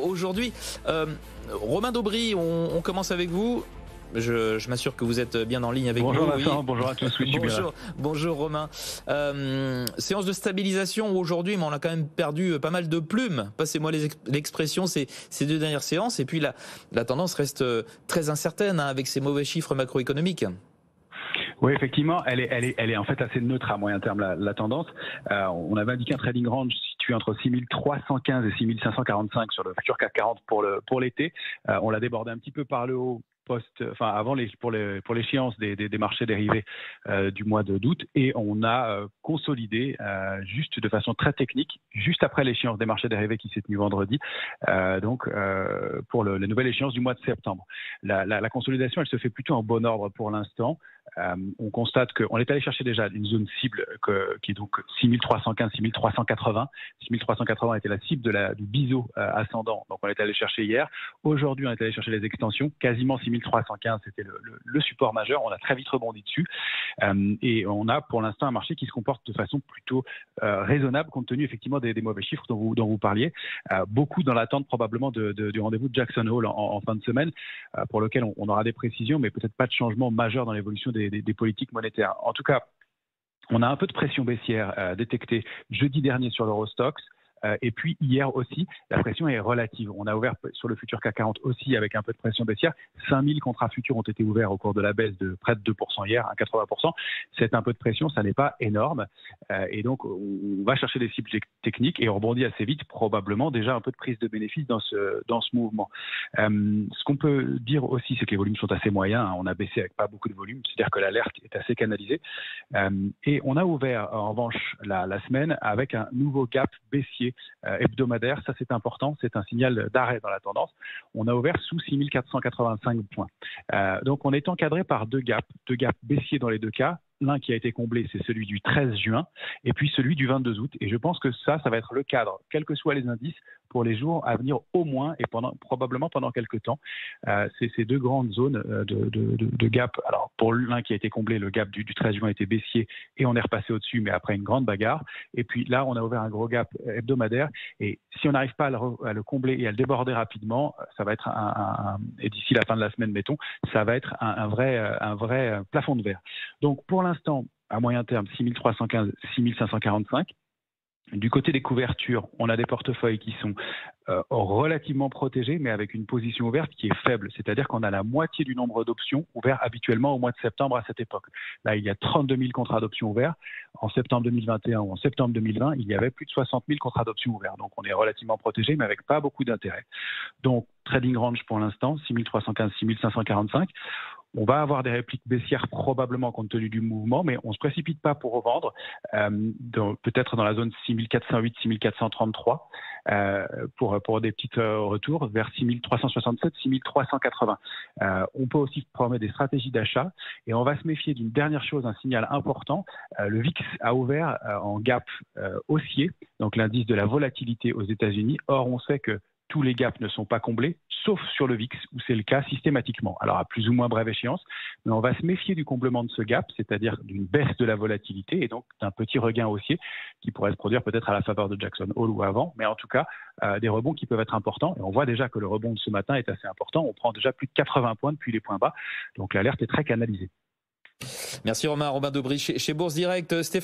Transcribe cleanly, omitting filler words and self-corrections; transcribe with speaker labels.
Speaker 1: Aujourd'hui, Romain Daubry, on commence avec vous. Je m'assure que vous êtes bien en ligne avec
Speaker 2: bonjour
Speaker 1: nous.
Speaker 2: Vincent,
Speaker 1: Oui.
Speaker 2: Bonjour à tous. Oui,
Speaker 1: Bonjour Romain. Séance de stabilisation aujourd'hui, mais on a quand même perdu pas mal de plumes. Passez-moi l'expression ces deux dernières séances. Et puis la tendance reste très incertaine avec ces mauvais chiffres macroéconomiques.
Speaker 2: Oui, effectivement, elle est en fait assez neutre à moyen terme, la tendance. On avait indiqué un trading range situé entre 6315 et 6545 sur le futur CAC 40 pour l'été. On l'a débordé un petit peu par le haut avant pour l'échéance des marchés dérivés du mois d'août, et on a consolidé juste de façon très technique juste après l'échéance des marchés dérivés qui s'est tenue vendredi, pour la nouvelle échéance du mois de septembre. La consolidation, elle se fait plutôt en bon ordre pour l'instant. On constate qu'on est allé chercher déjà une zone cible qui est donc 6315, 6380. 6380 était la cible du biseau ascendant, donc on est allé chercher hier. Aujourd'hui, on est allé chercher les extensions, quasiment 6315, c'était le support majeur. On a très vite rebondi dessus, et on a pour l'instant un marché qui se comporte de façon plutôt raisonnable compte tenu effectivement des mauvais chiffres dont vous parliez. Beaucoup dans l'attente probablement du rendez-vous de Jackson Hole en fin de semaine, pour lequel on aura des précisions, mais peut-être pas de changement majeur dans l'évolution des politiques monétaires. En tout cas, on a un peu de pression baissière détectée jeudi dernier sur l'Eurostoxx. Et puis hier aussi, la pression est relative. On a ouvert sur le futur CAC 40 aussi avec un peu de pression baissière. 5000 contrats futurs ont été ouverts au cours de la baisse de près de 2% hier, à 80%. C'est un peu de pression, ça n'est pas énorme. Et donc, on va chercher des cibles techniques et on rebondit assez vite, probablement déjà un peu de prise de bénéfice dans ce mouvement. Ce qu'on peut dire aussi, c'est que les volumes sont assez moyens. On a baissé avec pas beaucoup de volume, c'est-à-dire que l'alerte est assez canalisée. Et on a ouvert en revanche la semaine avec un nouveau gap baissier hebdomadaire. Ça, c'est important, c'est un signal d'arrêt dans la tendance. On a ouvert sous 6485 points. Donc on est encadré par deux gaps baissiers dans les deux cas. L'un qui a été comblé, c'est celui du 13 juin, et puis celui du 22 août. Et je pense que ça va être le cadre, quels que soient les indices, pour les jours à venir au moins, et probablement pendant quelques temps. C'est ces deux grandes zones de gap. Alors pour l'un qui a été comblé, le gap du 13 juin était baissier, et on est repassé au-dessus, mais après une grande bagarre. Et puis là, on a ouvert un gros gap hebdomadaire, et si on n'arrive pas à le combler et à le déborder rapidement, ça va être et d'ici la fin de la semaine, mettons, ça va être un vrai plafond de verre. Donc pour l'instant, à moyen terme, 6315, 6545. Du côté des couvertures, on a des portefeuilles qui sont relativement protégés, mais avec une position ouverte qui est faible. C'est-à-dire qu'on a la moitié du nombre d'options ouverts habituellement au mois de septembre à cette époque. Là, il y a 32 000 contrats d'options ouverts. En septembre 2021 ou en septembre 2020, il y avait plus de 60 000 contrats d'options ouverts. Donc, on est relativement protégé, mais avec pas beaucoup d'intérêt. Donc, trading range pour l'instant, 6315, 6545. On va avoir des répliques baissières probablement compte tenu du mouvement, mais on ne se précipite pas pour revendre, peut-être dans la zone 6408, 6433, pour des petits retours vers 6367, 6380. On peut aussi former des stratégies d'achat, et on va se méfier d'une dernière chose, un signal important. Le VIX a ouvert en gap haussier, donc l'indice de la volatilité aux États-Unis. Or, on sait que tous les gaps ne sont pas comblés, sauf sur le VIX, où c'est le cas systématiquement. Alors, à plus ou moins brève échéance, mais on va se méfier du comblement de ce gap, c'est-à-dire d'une baisse de la volatilité et donc d'un petit regain haussier qui pourrait se produire peut-être à la faveur de Jackson Hole ou avant, mais en tout cas, des rebonds qui peuvent être importants. Et on voit déjà que le rebond de ce matin est assez important. On prend déjà plus de 80 points depuis les points bas, donc l'alerte est très canalisée.
Speaker 1: Merci Romain Daubry chez Bourse Direct. Stéphane.